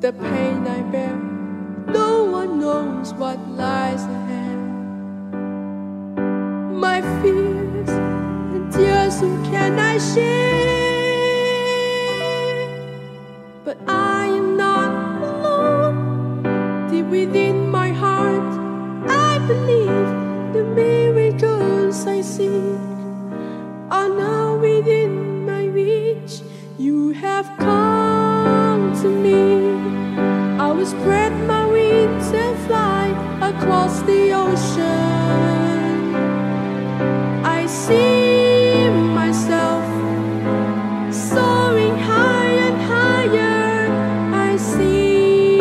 the pain I bear. No one knows what lies ahead. My fears and tears, who can I share? But I am not alone. Deep within my heart, I believe the miracles I seek are now within my reach. You have come to me. I will spread my wings and fly across the ocean. I see myself soaring high and higher. I see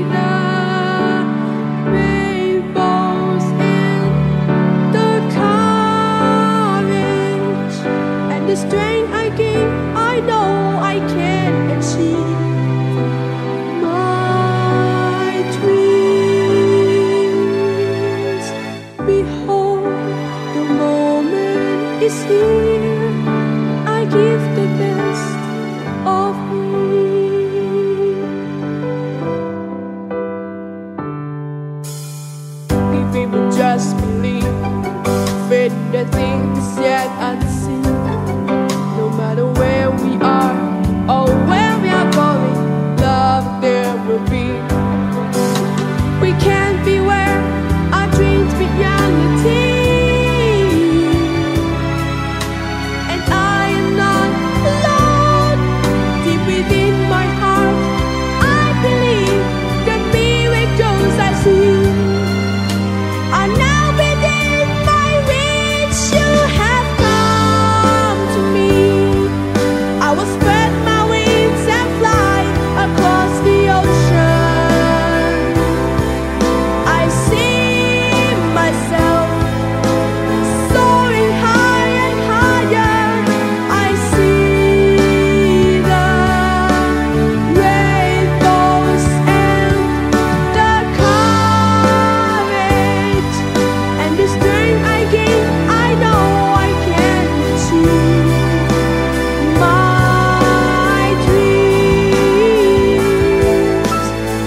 the rainbows and the courage and the strength I gain. I know I can achieve my dreams. Behold, the moment is here. I give the best of me. If we would just believe, faith in the things yet unseen. No matter where we are or where we are going, love there will be. We can't be where our dreams beyond the team. And I am not alone. Deep within my heart, I believe the miracles I see are now within my reach. You have come to me. I will spread my wings and fly across the ocean. I see myself soaring high and higher. I see the rainbows and the courage and the strength I gain. I know I can achieve my dreams.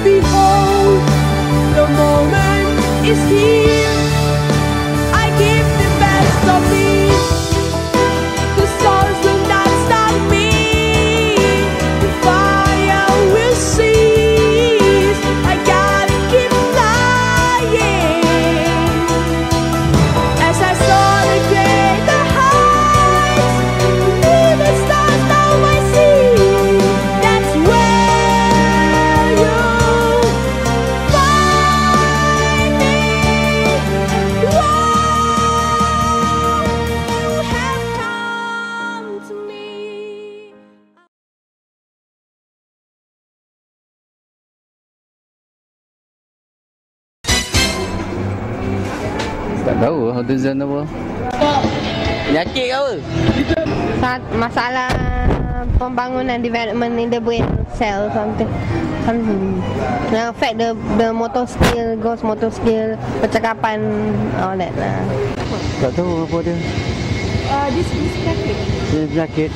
Behold, the moment is here. I give the best of me. The stars will not stop me. The fire will cease. I gotta keep flying. As I soar the greater heights, believe the stars now I see. That's where you find me. Whoa, you have come to me. Tak tahu autism apa. Penyakit ke apa? Masalah pembangunan development in the brain cell something affect the motor skill, gross motor skill, percakapan, all that lah. Tak tahu apa dia. This penyakit. Dia penyakit.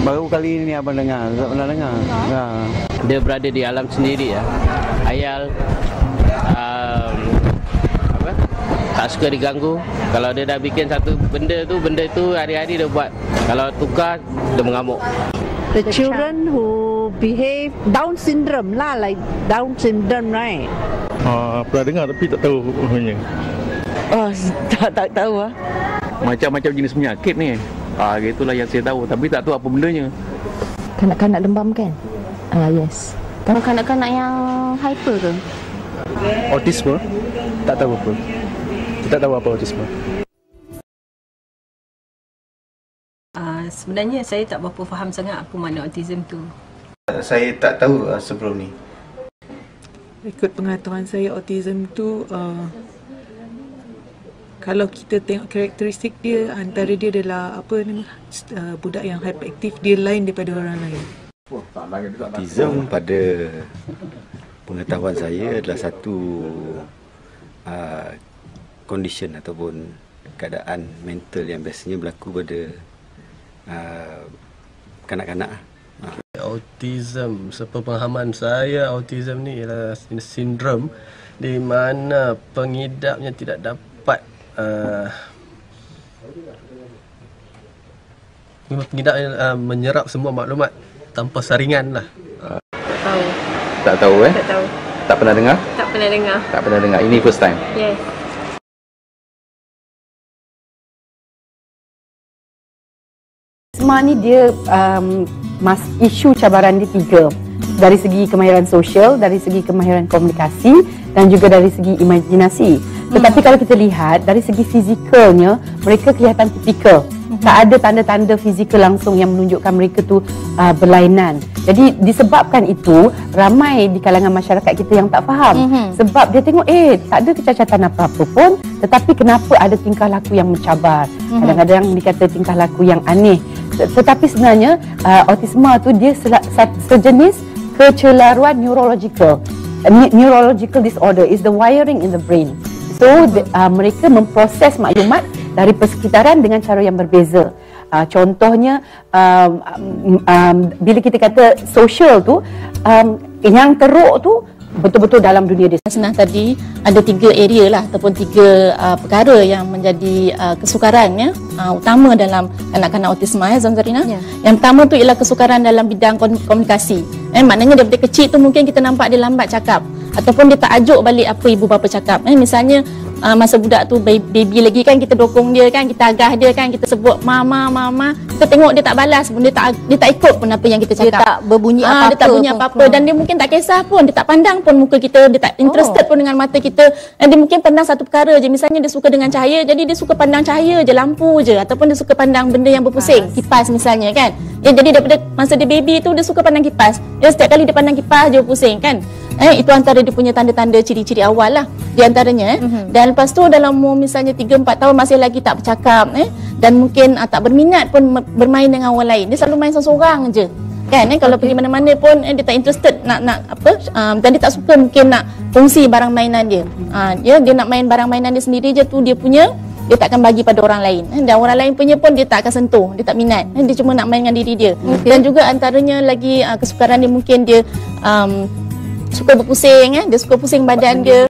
Baru kali ini abang dengar. Tak pernah dengar. Ha. Dia berada di alam sendiri ya. Ayal tak suka diganggu. Kalau dia dah bikin satu benda tu hari-hari dia buat. Kalau tukar dia mengamuk. The children who behave Down syndrome lah, like Down syndrome, right? Pernah dengar tapi tak tahu sebenarnya. Tak tahu ah. Macam-macam jenis penyakit ni. Itulah yang saya tahu tapi tak tahu apa bendanya. Kanak-kanak demam kan? Yes. Kalau kanak-kanak yang hyper ke? Autisme? Tak tahu apa. Tak tahu apa autisme. Sebenarnya saya tak berapa faham sangat apa makna autism tu. Saya tak tahu sebelum ni. Ikut pengetahuan saya, autism tu kalau kita tengok karakteristik dia, antara dia adalah budak yang hyperaktif, dia lain daripada orang lain. Autism pada pengetahuan saya adalah satu condition ataupun keadaan mental yang biasanya berlaku pada kanak-kanak Autism, sepemahaman saya, autism ni ialah sindrom di mana pengidapnya tidak dapat menyerap semua maklumat tanpa saringan lah. Tahu. Tak tahu Tak tahu. Tak pernah dengar? Tak pernah dengar. Tak pernah dengar. Ini first time. Yes. Autisma ni dia isu cabaran dia 3. Dari segi kemahiran sosial, dari segi kemahiran komunikasi dan juga dari segi imajinasi. Tetapi kalau kita lihat dari segi fizikalnya, mereka kelihatan tipikal. Tak ada tanda-tanda fizikal langsung yang menunjukkan mereka tu berlainan. Jadi disebabkan itu, ramai di kalangan masyarakat kita yang tak faham. Sebab dia tengok tak ada kecacatan apa-apa pun, tetapi kenapa ada tingkah laku yang mencabar. Kadang-kadang dikata tingkah laku yang aneh. Tetapi sebenarnya autisma tu dia sejenis kecelaruan neurological. Neurological disorder is the wiring in the brain. So mereka memproses maklumat dari persekitaran dengan cara yang berbeza. Contohnya bila kita kata social tu, yang teruk tu betul-betul dalam dunia dia. Senang tadi ada 3 area lah ataupun 3 perkara yang menjadi kesukaran utama dalam kanak-kanak autisma Zamzarina. Yang pertama tu ialah kesukaran dalam bidang komunikasi. Maknanya daripada kecil tu mungkin kita nampak dia lambat cakap ataupun dia tak ajuk balik apa ibu bapa cakap. Misalnya masa budak tu baby lagi kan, kita dokong dia kan, kita agah dia kan, kita sebut mama, kita tengok dia tak balas pun, dia tak ikut pun apa yang kita cakap. Dia tak berbunyi apa-apa. Dia tak bunyi apa-apa dan dia mungkin tak kisah pun, dia tak pandang pun muka kita, dia tak interested pun dengan mata kita. Dan dia mungkin pandang satu perkara je, misalnya dia suka dengan cahaya, jadi dia suka pandang cahaya je, lampu je, ataupun dia suka pandang benda yang berpusing, kipas misalnya kan. Jadi daripada masa dia baby tu dia suka pandang kipas. Dia setiap kali dia pandang kipas dia pusing kan. Itu antara dia punya tanda-tanda ciri-ciri awal lah di antaranya. Dan lepas tu dalam umur misalnya 3-4 tahun masih lagi tak bercakap dan mungkin tak berminat pun bermain dengan orang lain. Dia selalu main seorang je kan. Kalau pergi mana-mana pun dia tak interested nak apa, dan dia tak suka mungkin nak kongsi barang mainan dia. Dia nak main barang mainan dia sendiri je tu dia punya, dia tak akan bagi pada orang lain. Dan orang lain punya pun dia tak akan sentuh, dia tak minat. Dia cuma nak main dengan diri dia. Dan juga antaranya lagi kesukaran dia mungkin dia suka berpusing, dia suka pusing badan dia.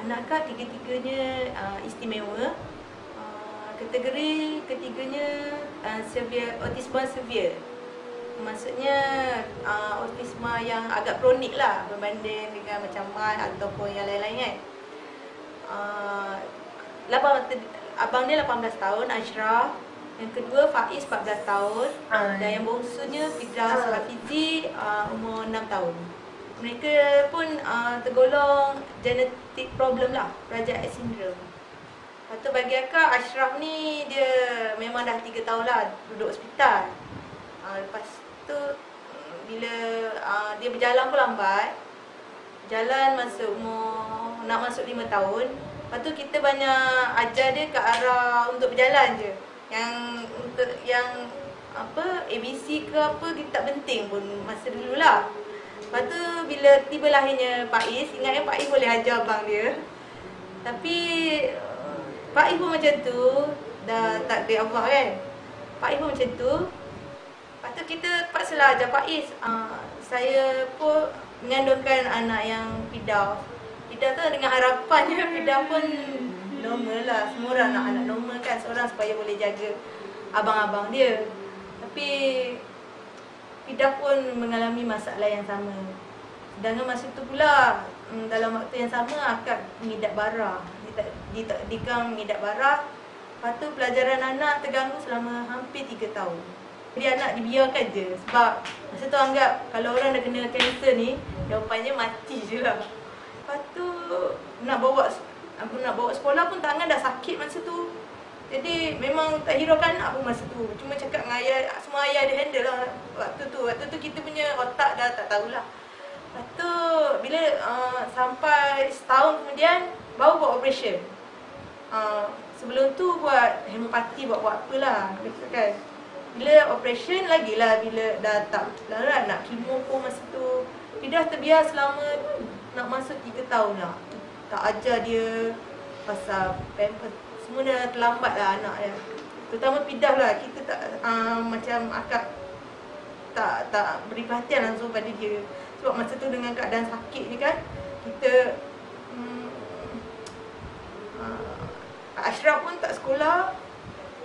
Anak akak tiga-tiganya istimewa. Kategori ketiganya severe, autisma severe. Maksudnya autisma yang agak kronik lah berbanding dengan macam MAN ataupun yang lain-lain kan. Abang dia 18 tahun, Ashraf. Yang kedua Faiz 14 tahun dan yang bongsunya Fidrah Hafizi umur 6 tahun. Mereka pun tergolong genetic problem lah, Fragile X syndrome. Lepas tu bagi akak, Ashraf ni dia memang dah 3 tahun lah duduk hospital. Lepas tu bila dia berjalan pun lambat. Jalan masa umur nak masuk 5 tahun. Lepas tu kita banyak ajar dia ke arah untuk berjalan je. Yang apa ABC ke apa kita tak penting pun masa dululah. Lepas tu bila tiba lahirnya Faiz, ingatnya Faiz boleh ajar abang dia. Tapi Faiz pun macam tu, dah takdir Allah kan. Faiz pun macam tu. Lepas tu kita paksalah ajar Faiz. Saya pun mengandungkan anak yang Fidah. Fidah tu dengan harapannya Fidah pun normal lah. Semua orang nak anak normal kan, seorang supaya boleh jaga abang-abang dia. Tapi Fidah pun mengalami masalah yang sama. Sedangkan masa tu pula dalam waktu yang sama akak mengidap bara. Dikam mengidap bara. Lepas tu pelajaran anak terganggu selama hampir 3 tahun. Jadi anak dibiarkan je sebab masa tu anggap kalau orang dah kena kanser ni jawapannya mati je lah. Lepas tu nak bawa sekolah pun tangan dah sakit masa tu. Jadi memang tak hiraukan anak pun masa tu. Cuma cakap dengan ayah, semua ayah dia handle lah waktu tu kita punya otak dah tak tahulah. Lepas tu bila sampai setahun kemudian baru buat operation. Sebelum tu buat hemopati, buat apalah kan. Bila operation lagilah, bila dah tak larat nak kemo pun masa tu. Dia dah terbiar selama nak masuk 3 tahun lah. Tak ajar dia pasal pampers semua dah terlambat lah anak dia. Terutama Pidah lah, kita tak macam akak tak beri perhatian langsung pada dia. Sebab masa tu dengan keadaan sakit ni kan, kita Ashraf pun tak sekolah.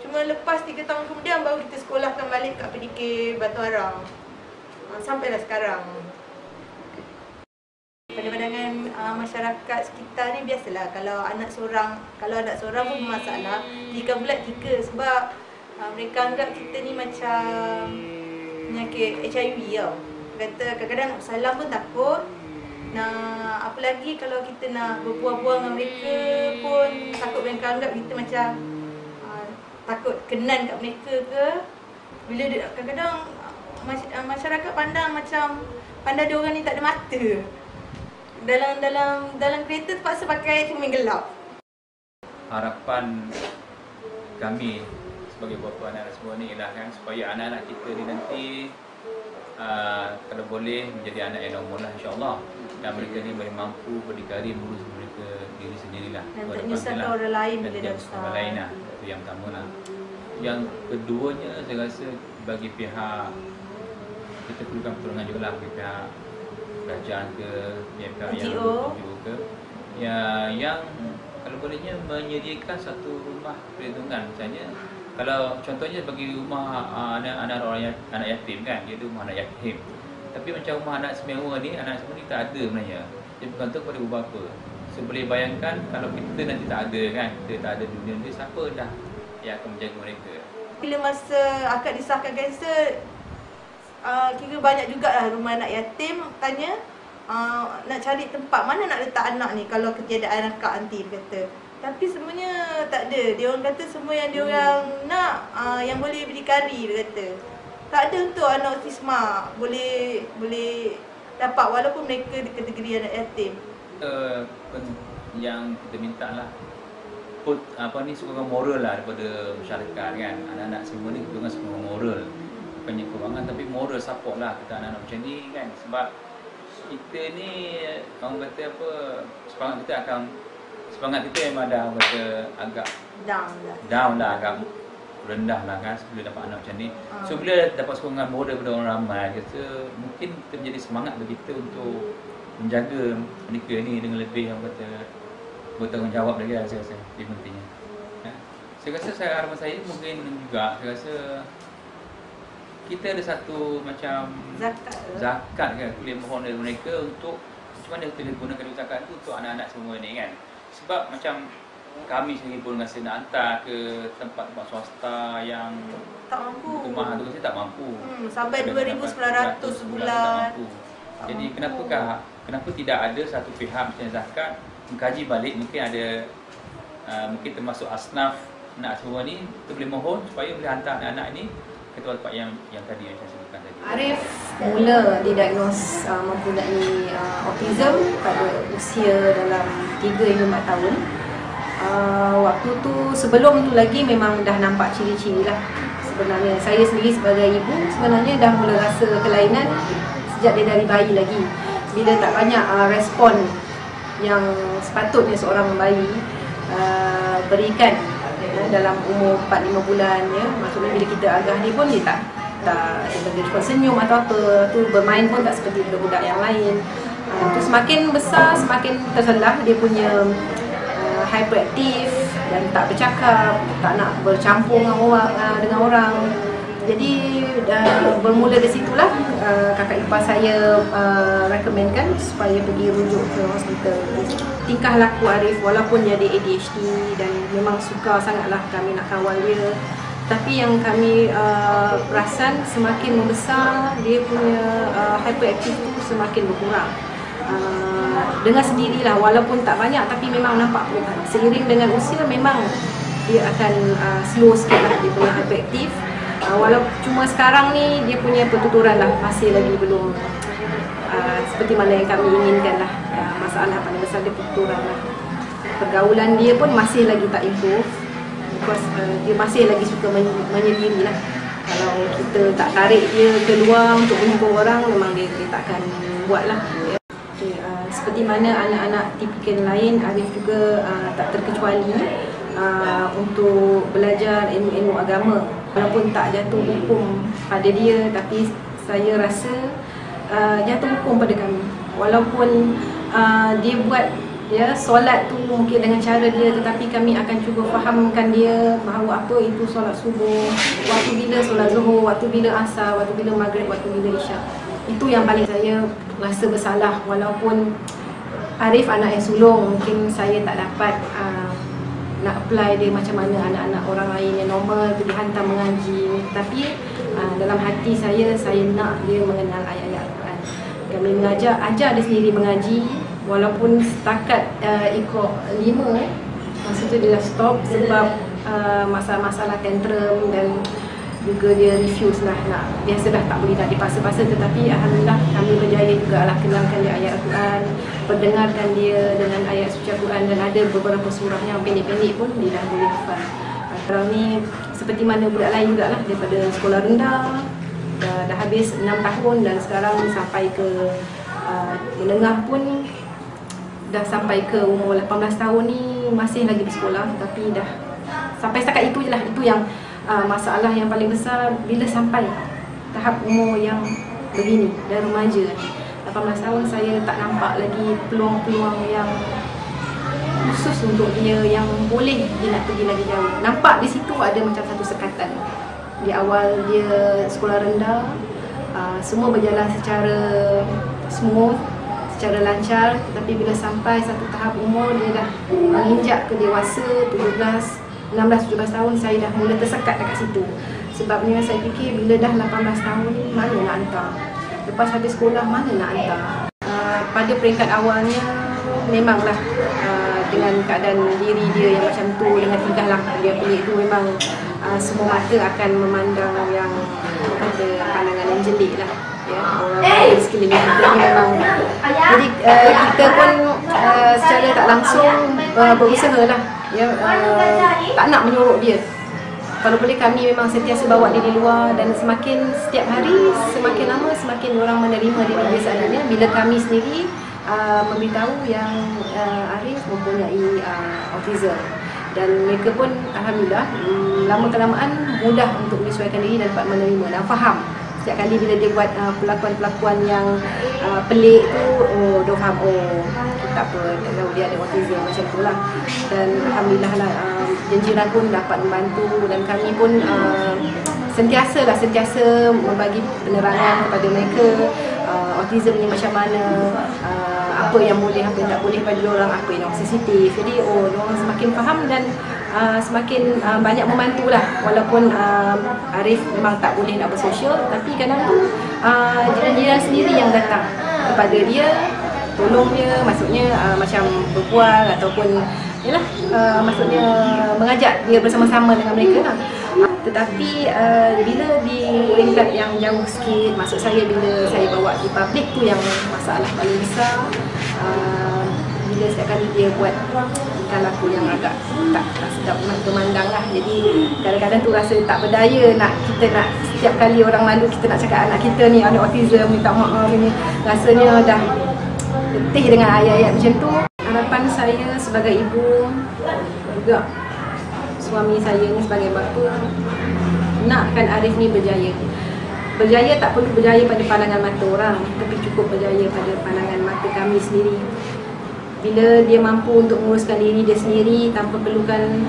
Cuma lepas 3 tahun kemudian baru kita sekolahkan balik kat PDK Batu Arang. Sampailah sekarang. Pada pandangan masyarakat sekitar ni biasalah kalau anak seorang pun bermasalah, 3 bulan 3 sebab mereka anggap kita ni macam penyakit HIV tau. Kata kadang-kadang nak salam pun takut. Nah, apa lagi kalau kita nak berbual-bual dengan mereka pun takut mereka anggap kita macam takut kenan kat mereka ke. Bila kadang-kadang masyarakat pandang dia orang ni tak ada mata. Dalam kereta terpaksa pakai cermin gelap. Harapan kami sebagai bapa anak semua ni ialah kan supaya anak-anak kita ni nanti kalau boleh menjadi anak yang normal lah, insya-Allah. Dan mereka ni boleh mampu berdikari mengurus mereka diri sendirilah. Dan tak menyusahkan orang lain bila dah besar. Orang lain lah. Itu yang pertama lah. Yang keduanya saya rasa bagi pihak kita perlukan pertolongan juga lah bagi pihak kerajaan ke, pihak yang NGO ke, yang kalau bolehnya menyediakan satu rumah perlindungan misalnya. Kalau contohnya bagi rumah anak yatim kan, dia tu rumah anak yatim. Tapi macam rumah anak semewa ni, anak semua ni tak ada sebenarnya. Dia bergantung pada ibu bapa. So boleh bayangkan kalau kita nanti tak ada kan, kita tak ada dunia ni, siapa dah yang akan menjaga mereka. Bila masa akak disahkan kanser, kira banyak jugalah rumah anak yatim tanya nak cari tempat mana nak letak anak ni kalau ketiadaan akak nanti, dia kata. Tapi semuanya tak ada. Dia orang kata semua yang dia orang nak yang boleh berdikari, dia kata. Tak ada untuk anak autisma boleh dapat walaupun mereka di kategori anak yatim. Yang kita minta lah sokongan moral lah daripada masyarakat kan. Anak-anak semua ni kita sokongan moral. Bukannya kewangan tapi moral support lah kita anak-anak macam ni kan. Sebab kita ni orang kata apa, semangat kita memang dah kata agak down lah, agak rendah lah kan sebelum dapat anak macam ni. So bila dapat sokongan moral daripada orang ramai, kata mungkin kita menjadi semangat bagi kita untuk menjaga mereka ni dengan lebih orang kata bertanggungjawab lagi lah, saya rasa lebih pentingnya. Saya rasa harapan saya mungkin juga, saya rasa kita ada satu macam zakat kan, boleh mohon dari mereka untuk macam mana kita gunakan duit zakat tu untuk anak-anak semua ni kan. Sebab macam kami sendiri pun rasa nak hantar ke tempat-tempat swasta yang tak mampu. Rumah tu saya tak mampu. Sampai 2,900 sebulan. Jadi kenapa tidak ada satu pihak macam zakat mengkaji balik, mungkin ada mungkin termasuk asnaf nak semua ni, kita boleh mohon supaya boleh hantar anak-anak ni ke tempat yang tadi yang saya sebutkan tadi. Arif mula didiagnos mempunyai autism pada usia dalam 3 hingga 4 tahun. Waktu tu sebelum tu lagi memang dah nampak ciri-ciri lah. Sebenarnya saya sendiri sebagai ibu sebenarnya dah mula rasa kelainan sejak dia dari bayi lagi. Bila tak banyak respon yang sepatutnya seorang bayi berikan dalam umur 4-5 bulan ya. Maksudnya bila kita agah dia pun dia tak sebagai senyum atau apa, tu bermain pun tak seperti budak-budak yang lain. Tu semakin besar semakin terselah dia punya hyperaktif dan tak bercakap, tak nak bercampur dengan orang. Jadi bermula dari situlah kakak ipar saya recommendkan supaya pergi rujuk ke hospital. Tingkah laku Arif walaupun dia ada ADHD dan memang suka sangatlah kami nak kawal dia, tapi yang kami perasan semakin membesar dia punya hyperaktif tu semakin berkurang. Dengan sendirilah walaupun tak banyak tapi memang nampak perubahan. Seiring dengan usia memang dia akan slow sikit lah dia punya hyperaktif. Walaupun cuma sekarang ni dia punya pertuturan lah masih lagi belum seperti mana yang kami inginkan lah. Masalah paling besar dia pertuturan lah. Pergaulan dia pun masih lagi tak improve because dia masih lagi suka menyendiri lah. Kalau kita tak tarik dia keluar untuk berjumpa orang memang dia takkan buat lah. Seperti mana anak-anak tipikal lain, Arif juga tak terkecuali. untuk belajar ilmu-ilmu agama. Walaupun tak jatuh hukum pada dia, tapi saya rasa jatuh hukum pada kami. Walaupun dia buat solat tu mungkin dengan cara dia, tetapi kami akan cuba fahamkan dia bahawa apa itu solat subuh, waktu bila solat zuhur, waktu bila asar, waktu bila maghrib, waktu bila isyak. Itu yang paling saya rasa bersalah. Walaupun Arif anak yang sulung, mungkin saya tak dapat nak apply dia macam mana anak-anak orang lain yang normal tu dihantar mengaji. Tapi dalam hati saya nak dia mengenal ayat-ayat Al-Quran. Kami ajar dia sendiri mengaji. Walaupun setakat ikut 5, masa tu dia dah stop sebab masalah-masalah tantrum dan juga dia refuse lah nak, biasa dah tak boleh nak dipaksa-paksa. Tetapi Alhamdulillah kami berjaya juga lah kenalkan dia ayat Al-Quran, perdengarkan dia dengan ayat suci Al-Quran, dan ada beberapa surah yang pendek-pendek pun dia dah boleh hafal. Sekarang ni seperti mana budak lain juga lah, daripada sekolah rendah dah habis 6 tahun dan sekarang sampai ke menengah pun dah sampai ke umur 18 tahun ni masih lagi bersekolah, tapi dah sampai setakat itu je lah. Itu yang masalah yang paling besar bila sampai tahap umur yang begini, dah remaja 18 tahun, saya tak nampak lagi peluang-peluang yang khusus untuk dia yang boleh dia nak pergi lagi jauh. Nampak di situ ada macam satu sekatan. Di awal dia sekolah rendah, semua berjalan secara smooth, secara lancar, tetapi bila sampai satu tahap umur dia dah menginjak ke dewasa 16-17 tahun, saya dah mula tersekat dekat situ. Sebabnya saya fikir bila dah 18 tahun ni mana nak hantar, lepas habis sekolah mana nak hantar. Pada peringkat awalnya memanglah dengan keadaan diri dia yang macam tu, dengan tingkah laku dia pelik tu, memang semua mata akan memandang yang ada pandangan yang jelik lah. Orang di sekeliling kita ni memang, jadi kita pun secara tak langsung berusaha lah tak nak menyuruh dia. Kalau boleh kami memang sentiasa bawa dia di luar, dan semakin setiap hari semakin lama semakin orang menerima dia dengan seadanya. Bila kami sendiri memberitahu yang Arif mempunyai autism, dan mereka pun Alhamdulillah lama-kelamaan mudah untuk menyesuaikan diri dan dapat menerima dan faham. Setiap kali bila dia buat pelakuan-pelakuan yang pelik tu, dia faham, tak apa, tak tahu dia ada autism, macam tu lah. Dan Alhamdulillah lah, jiran pun dapat membantu, dan kami pun sentiasa membagi penerangan kepada mereka autism ni macam mana, apa yang boleh, apa yang tak boleh pada diorang, apa yang sensitif. Jadi diorang semakin faham dan semakin banyak membantulah. Walaupun Arif memang tak boleh nak bersosial, tapi kadang tu jiran-jiran sendiri yang datang kepada dia, tolong dia, maksudnya macam berbual ataupun maksudnya mengajak dia bersama-sama dengan mereka lah. Tetapi bila di peringkat yang jauh sikit, maksud saya bila saya bawa di public tu yang masalah paling besar. Bila setiap kali dia buat tingkah laku yang agak tak sedap memandang lah. Jadi kadang-kadang tu rasa tak berdaya kita nak setiap kali orang malu kita nak cakap anak kita ni ada autism, minta maaf ni. Rasanya dah letih dengan ayat-ayat macam tu. Harapan saya sebagai ibu, juga suami saya ni sebagai bapa, nakkan Arif ni berjaya. Berjaya tak perlu berjaya pada pandangan mata orang, tapi cukup berjaya pada pandangan mata kami sendiri. Bila dia mampu untuk menguruskan diri dia sendiri tanpa perlukan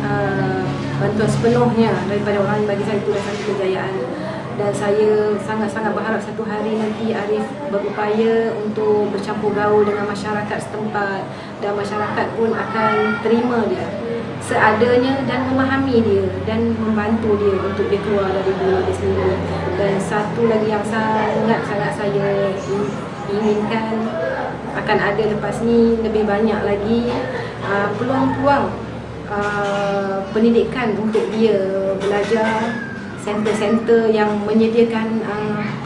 bantuan sepenuhnya daripada orang, bagi saya itu dah satu kejayaan. Dan saya sangat-sangat berharap satu hari nanti Arif berupaya untuk bercampur gaul dengan masyarakat setempat, dan masyarakat pun akan terima dia seadanya dan memahami dia dan membantu dia untuk dia keluar dari dunia dia sendiri. Dan satu lagi yang sangat-sangat saya inginkan akan ada lepas ni, lebih banyak lagi peluang-peluang pendidikan untuk dia belajar, center-center yang menyediakan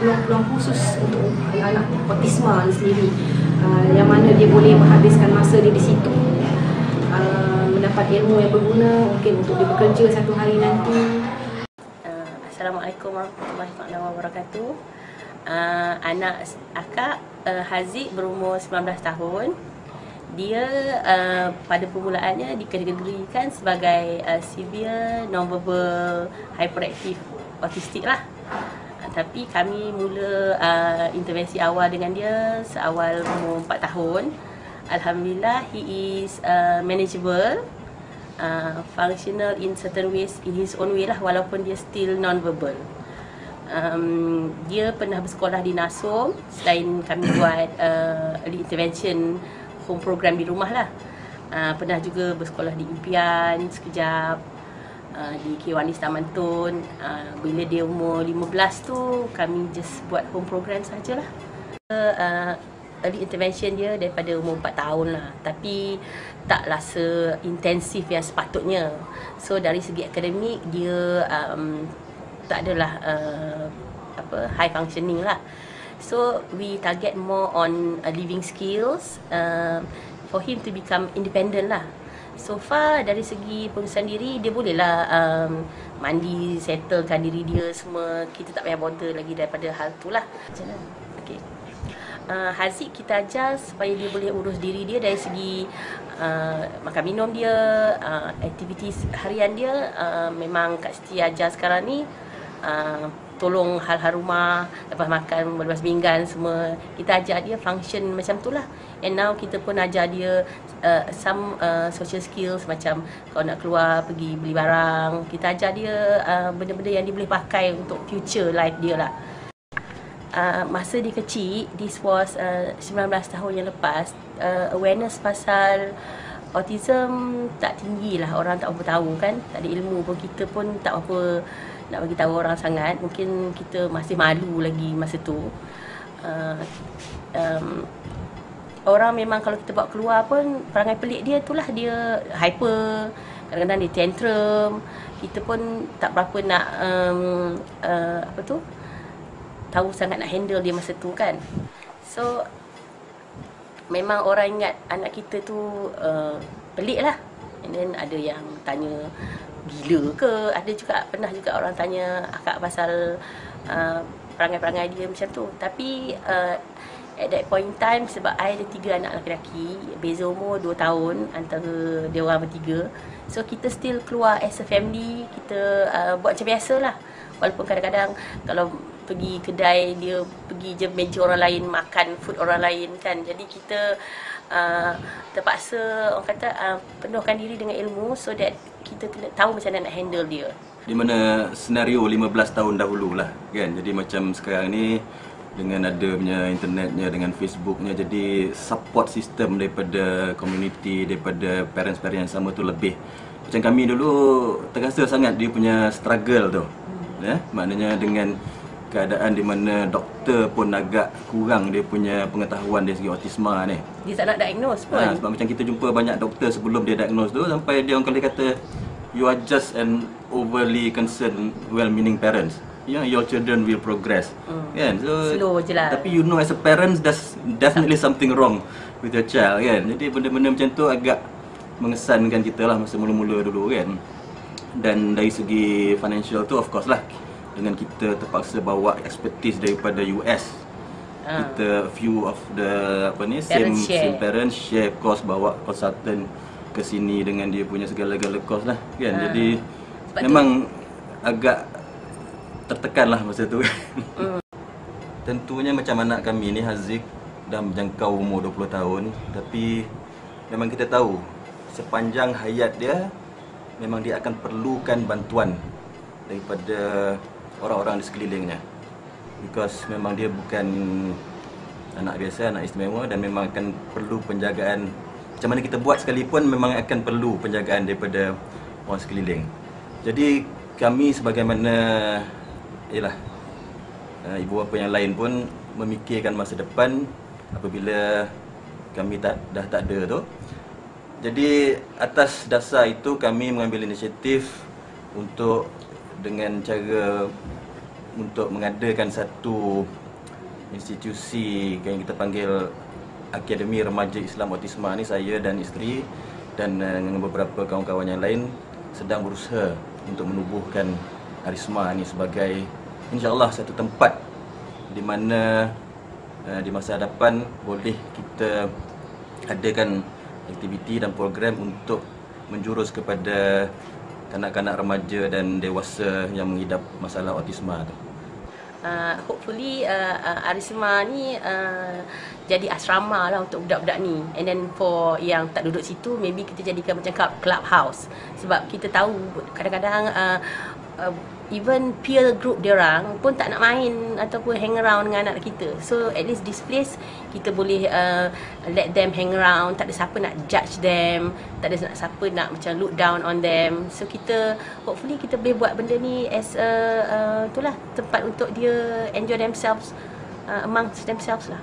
peluang-peluang khusus untuk anak-anak autisma ni sendiri, yang mana dia boleh menghabiskan masa dia di situ, mendapat ilmu yang berguna mungkin untuk dia bekerja satu hari nanti. Assalamualaikum warahmatullahi wabarakatuh. Anak akak Haziq berumur 19 tahun. Dia pada permulaannya dikategorikan sebagai severe non-verbal hyperactive autistic lah. Tapi kami mula intervensi awal dengan dia seawal umur 4 tahun. Alhamdulillah, he is manageable, functional in certain ways, in his own way lah, walaupun dia still non-verbal. Dia pernah bersekolah di NASOM selain kami buat early intervention home program di rumah lah. Pernah juga bersekolah di Impian sekejap, di Kiwanis Taman Tun. Bila dia umur 15 tu, kami just buat home program sajalah. Early intervention dia daripada umur 4 tahun lah, tapi taklah seintensif yang sepatutnya. So dari segi akademik dia tak adalah high functioning lah. So we target more on living skills for him to become independent lah. So far dari segi pengurusan diri, dia bolehlah mandi, settlekan diri dia semua. Kita tak payah bother lagi daripada hal tu lah. Macam mana? Okay. Haziq kita ajar supaya dia boleh urus diri dia dari segi makan minum dia, aktiviti harian dia. Memang Kak Siti ajar sekarang ni tolong hal-hal rumah, lepas makan, lepas pinggan semua. Kita ajar dia function macam tu lah. And now kita pun ajar dia some social skills, macam kalau nak keluar pergi beli barang, kita ajar dia benda-benda yang dia boleh pakai untuk future life dia lah. Masa dia kecil, this was 19 tahun yang lepas, awareness pasal autism tak tinggi lah, orang tak apa tahu kan, tak ada ilmu pun, kita pun tak apa nak bagi tahu orang sangat. Mungkin kita masih malu lagi masa tu. Orang memang kalau kita bawa keluar pun, perangai pelik dia tu lah, dia hyper, kadang-kadang dia tantrum. Kita pun tak berapa nak tahu sangat nak handle dia masa tu kan. So memang orang ingat anak kita tu pelik lah. And then ada yang tanya gila ke, ada juga, pernah juga orang tanya akak pasal perangai-perangai dia macam tu. Tapi at that point in time, sebab I ada 3 anak lelaki, beza umur 2 tahun antara dia orang bertiga. So kita still keluar as a family, kita buat macam biasa lah. Walaupun kadang-kadang kalau pergi kedai, dia pergi je meja orang lain, makan food orang lain kan. Jadi kita terpaksa, orang kata, penuhkan diri dengan ilmu so that kita kena tahu macam mana nak handle dia. Di mana senario 15 tahun dahulu lah kan. Jadi macam sekarang ni dengan adanya internetnya, dengan Facebooknya, jadi support system daripada community, daripada parents-parents yang sama tu lebih. Macam kami dulu terasa sangat dia punya struggle tu. Maknanya dengan keadaan di mana doktor pun agak kurang dia punya pengetahuan dari segi autisma ni. Dia tak nak diagnose pun. Sebab macam kita jumpa banyak doktor sebelum dia diagnose tu, sampai dia orang kali kata, you are just an overly concerned, well-meaning parents. Your children will progress. Kan? So, slow je lah. Tapi you know as a parent, there's definitely something wrong with your child kan. Jadi benda-benda macam tu agak mengesankan kita lah masa mula-mula dulu kan. Dan dari segi financial tu of course lah, dengan kita terpaksa bawa expertise daripada US. Kita few of the same parents share cost, bawa consultant ke sini dengan dia punya segala-gala cost lah kan. Jadi memang agak tertekan lah masa tu. Tentunya macam anak kami ni, Haziq dah menjangkau umur 20 tahun, tapi memang kita tahu sepanjang hayat dia memang dia akan perlukan bantuan daripada orang-orang di sekelilingnya. Because memang dia bukan anak biasa, anak istimewa, dan memang akan perlu penjagaan. Macam mana kita buat sekalipun memang akan perlu penjagaan daripada orang sekeliling. Jadi kami sebagaimana ibu bapa yang lain pun memikirkan masa depan apabila kami dah tak ada tu. Jadi atas dasar itu kami mengambil inisiatif untuk dengan cara untuk mengadakan satu institusi yang kita panggil Akademi Remaja Islam Autisma ni. Saya dan isteri dan dengan beberapa kawan-kawan yang lain sedang berusaha untuk menubuhkan Arisma ni sebagai insya-Allah satu tempat di mana di masa hadapan boleh kita adakan aktiviti dan program untuk menjurus kepada kanak-kanak remaja dan dewasa yang mengidap masalah autisma tu? Hopefully Arisma ni jadi asrama lah untuk budak-budak ni. And then for yang tak duduk situ, maybe kita jadikan macam clubhouse. Sebab kita tahu kadang-kadang even peer group diorang pun tak nak main ataupun hang around dengan anak kita. So at least this place kita boleh let them hang around. Tak ada siapa nak judge them, tak ada siapa nak macam look down on them. So kita hopefully kita boleh buat benda ni as itulah tempat untuk dia enjoy themselves amongst themselves lah.